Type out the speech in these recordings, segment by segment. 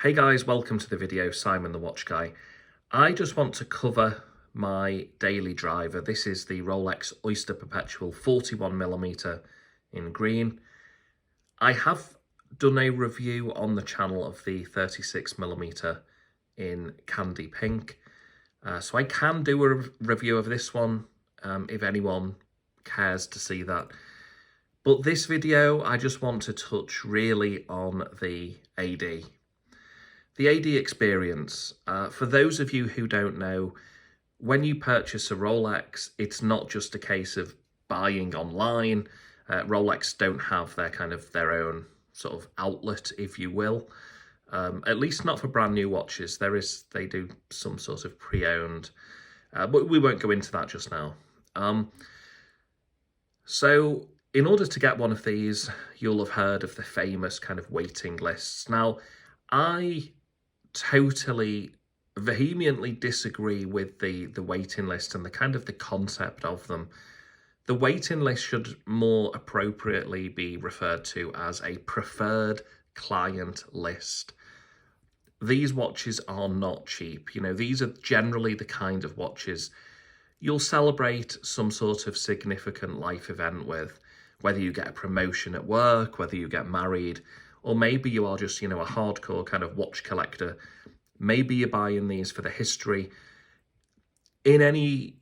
Hey guys, welcome to the video, Simon the Watch Guy. I just want to cover my daily driver. This is the Rolex Oyster Perpetual 41mm in green. I have done a review on the channel of the 36mm in candy pink. So I can do a review of this one if anyone cares to see that. But this video, I just want to touch really on the AD. The AD experience, for those of you who don't know, when you purchase a Rolex, it's not just a case of buying online. Rolex don't have their own sort of outlet, if you will. At least not for brand new watches. They do some sort of pre-owned, but we won't go into that just now. So in order to get one of these, you'll have heard of the famous kind of waiting lists. Now, I totally vehemently disagree with the waiting list and the concept of them. The waiting list should more appropriately be referred to as a preferred client list. These watches are not cheap. You know, these are generally the kind of watches you'll celebrate some sort of significant life event with, whether you get a promotion at work, whether you get married, or maybe you are just, a hardcore kind of watch collector. Maybe you're buying these for the history. In any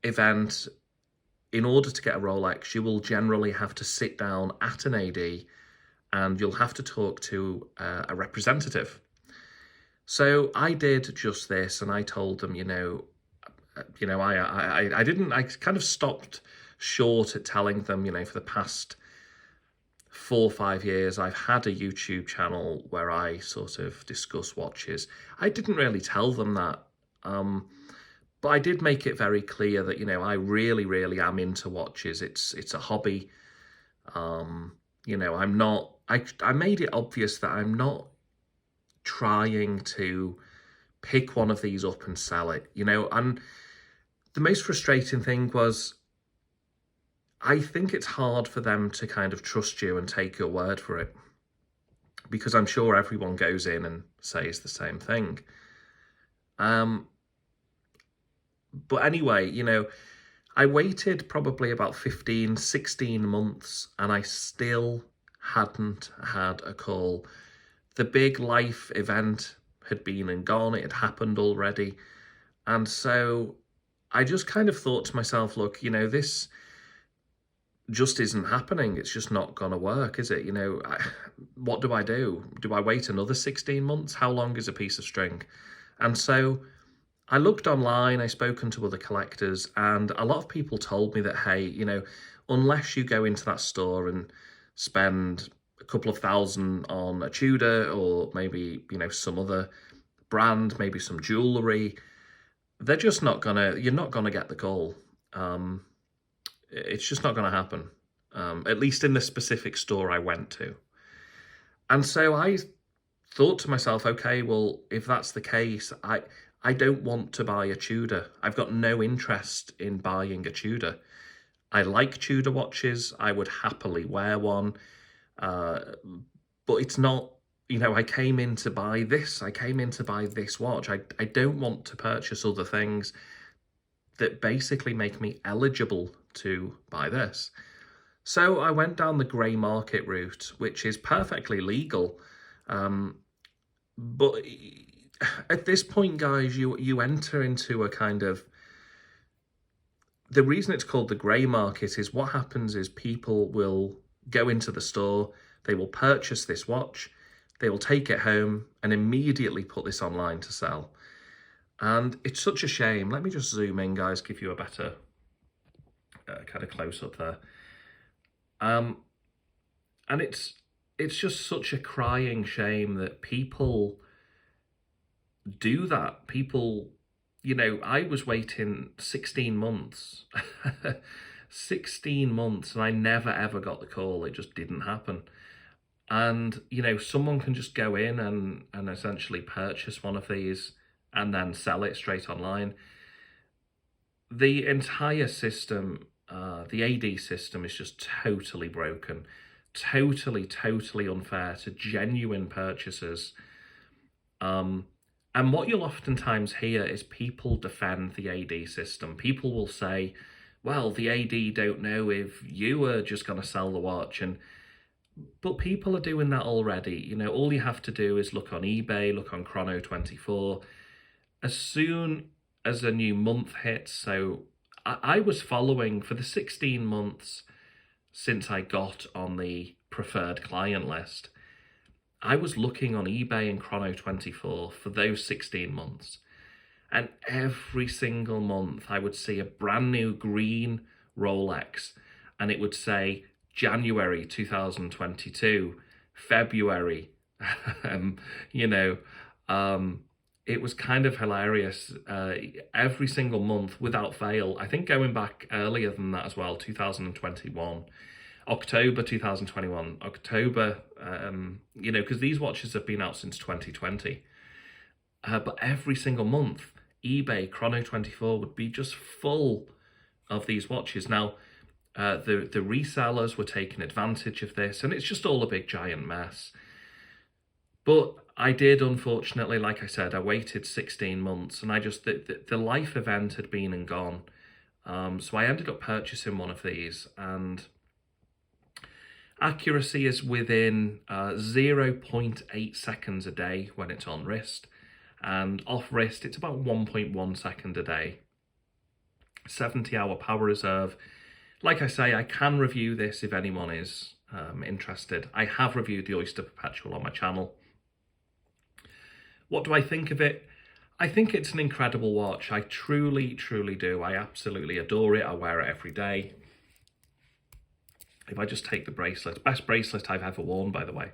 event, in order to get a Rolex, you will generally have to sit down at an AD and you'll have to talk to a representative. So I did just this, and I told them, I kind of stopped short at telling them, for the past 4 or 5 years, I've had a YouTube channel where I sort of discuss watches. I didn't really tell them that, but I did make it very clear that, I really, really am into watches. It's a hobby. I'm not, I made it obvious that I'm not trying to pick one of these up and sell it, and the most frustrating thing was, I think it's hard for them to kind of trust you and take your word for it, because I'm sure everyone goes in and says the same thing. But anyway, I waited probably about 15, 16 months and I still hadn't had a call. The big life event had been and gone, it had happened already. And so I just kind of thought to myself, look, this just isn't happening. It's just not going to work, is it? What do I do? Do I wait another 16 months? How long is a piece of string? And so I looked online, I spoken to other collectors, and a lot of people told me that, hey, unless you go into that store and spend a couple of thousand on a Tudor or maybe, some other brand, maybe some jewellery, you're not gonna get the call. It's just not gonna happen, at least in the specific store I went to. And so I thought to myself, okay, well, if that's the case, I don't want to buy a Tudor. I've got no interest in buying a Tudor. I like Tudor watches. I would happily wear one. But it's not, I came in to buy this. I came in to buy this watch. I don't want to purchase other things that basically make me eligible to buy this. So I went down the grey market route, which is perfectly legal. But at this point, guys, you enter into a kind of, the reason it's called the grey market is what happens is people will go into the store, they will purchase this watch, they will take it home and immediately put this online to sell. And it's such a shame. Let me just zoom in, guys, give you a better kind of close up there. And it's just such a crying shame that people do that. People, I was waiting 16 months, 16 months, and I never ever got the call. It just didn't happen. And, someone can just go in and essentially purchase one of these and then sell it straight online. The entire system, the AD system, is just totally broken, totally unfair to genuine purchasers. And what you'll oftentimes hear is people defend the AD system. People will say, well, the AD don't know if you are just going to sell the watch. But people are doing that already. You know, all you have to do is look on eBay, look on Chrono24. As soon as a new month hits, so I was following for the 16 months since I got on the preferred client list. I was looking on eBay and Chrono24 for those 16 months. And every single month I would see a brand new green Rolex and it would say January 2022, February, you know, it was kind of hilarious. Every single month without fail, I think going back earlier than that as well, 2021. October 2021, October, you know, because these watches have been out since 2020. But every single month, eBay, Chrono24 would be just full of these watches. Now, the resellers were taking advantage of this, and it's just all a big giant mess. But I did, unfortunately, like I said, I waited 16 months, and the life event had been and gone. So I ended up purchasing one of these, and accuracy is within 0.8 seconds a day when it's on wrist, and off wrist it's about 1.1 second a day. 70-hour power reserve. Like I say, I can review this if anyone is interested. I have reviewed the Oyster Perpetual on my channel. What do I think of it? I think it's an incredible watch. I truly, truly do. I absolutely adore it. I wear it every day. If I just take the bracelet, best bracelet I've ever worn, by the way.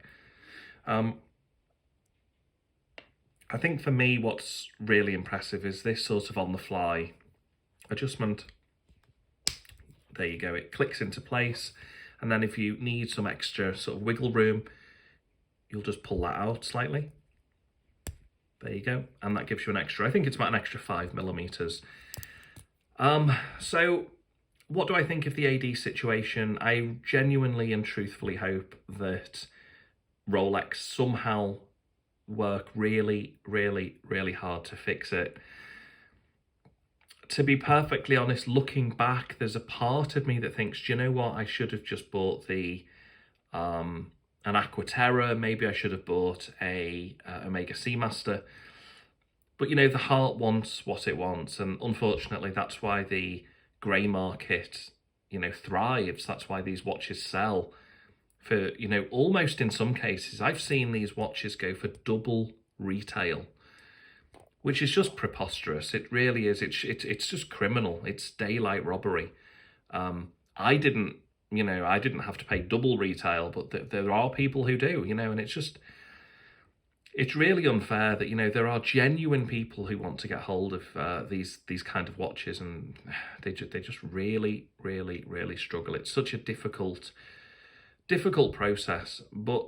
I think for me, what's really impressive is this sort of on-the-fly adjustment. There you go, it clicks into place. And then if you need some extra sort of wiggle room, you'll just pull that out slightly. There you go. And that gives you an extra, I think it's about an extra 5mm. So what do I think of the AD situation? I genuinely and truthfully hope that Rolex somehow work really, really, really hard to fix it. To be perfectly honest, looking back, there's a part of me that thinks, do you know what? I should have just bought the an Aquaterra. Maybe I should have bought a Omega Seamaster. But, you know, the heart wants what it wants. And unfortunately, that's why the grey market, you know, thrives. That's why these watches sell for, you know, almost in some cases, I've seen these watches go for double retail, which is just preposterous. It really is. It's just criminal. It's daylight robbery. I didn't have to pay double retail, but there are people who do, you know, and it's really unfair that, you know, there are genuine people who want to get hold of these kind of watches, and they just really, really, really struggle. It's such a difficult process. But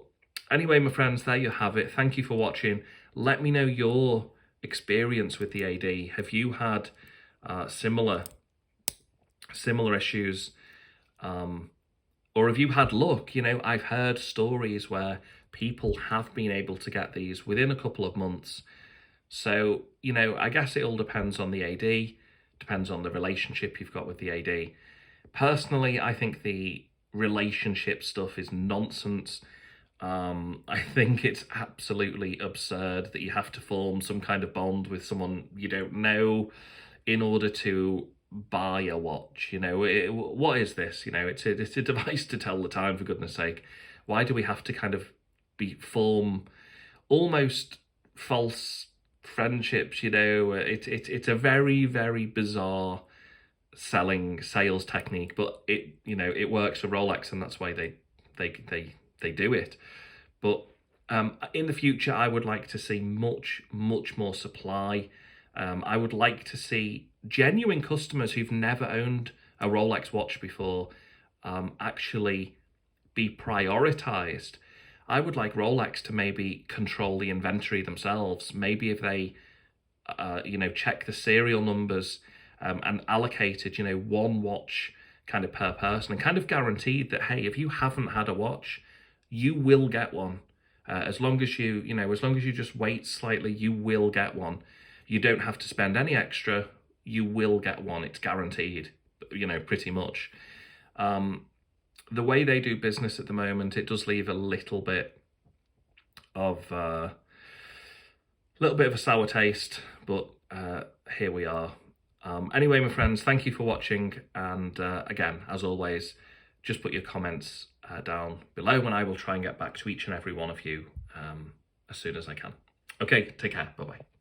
anyway, my friends, there you have it. Thank you for watching. Let me know your experience with the AD. Have you had similar issues, or have you had luck? You know, I've heard stories where people have been able to get these within a couple of months. So, you know, I guess it all depends on the AD, depends on the relationship you've got with the AD. Personally, I think the relationship stuff is nonsense. I think it's absolutely absurd that you have to form some kind of bond with someone you don't know in order to buy a watch. You know, what is this? You know, it's a device to tell the time, for goodness sake. Why do we have to kind of form almost false friendships? You know, it's a very, very bizarre sales technique, but it works for Rolex, and that's why they do it. But in the future, I would like to see much more supply. I would like to see genuine customers who've never owned a Rolex watch before actually be prioritized. I would like Rolex to maybe control the inventory themselves. Maybe if they, check the serial numbers and allocated, one watch kind of per person, and kind of guaranteed that, hey, if you haven't had a watch, you will get one. As long as as long as you just wait slightly, you will get one. You don't have to spend any extra. You will get one. It's guaranteed, pretty much. The way they do business at the moment, it does leave a little bit of a sour taste, but here we are. Anyway, my friends, thank you for watching, and again, as always, just put your comments down below, and I will try and get back to each and every one of you as soon as I can. Okay, take care. Bye-bye.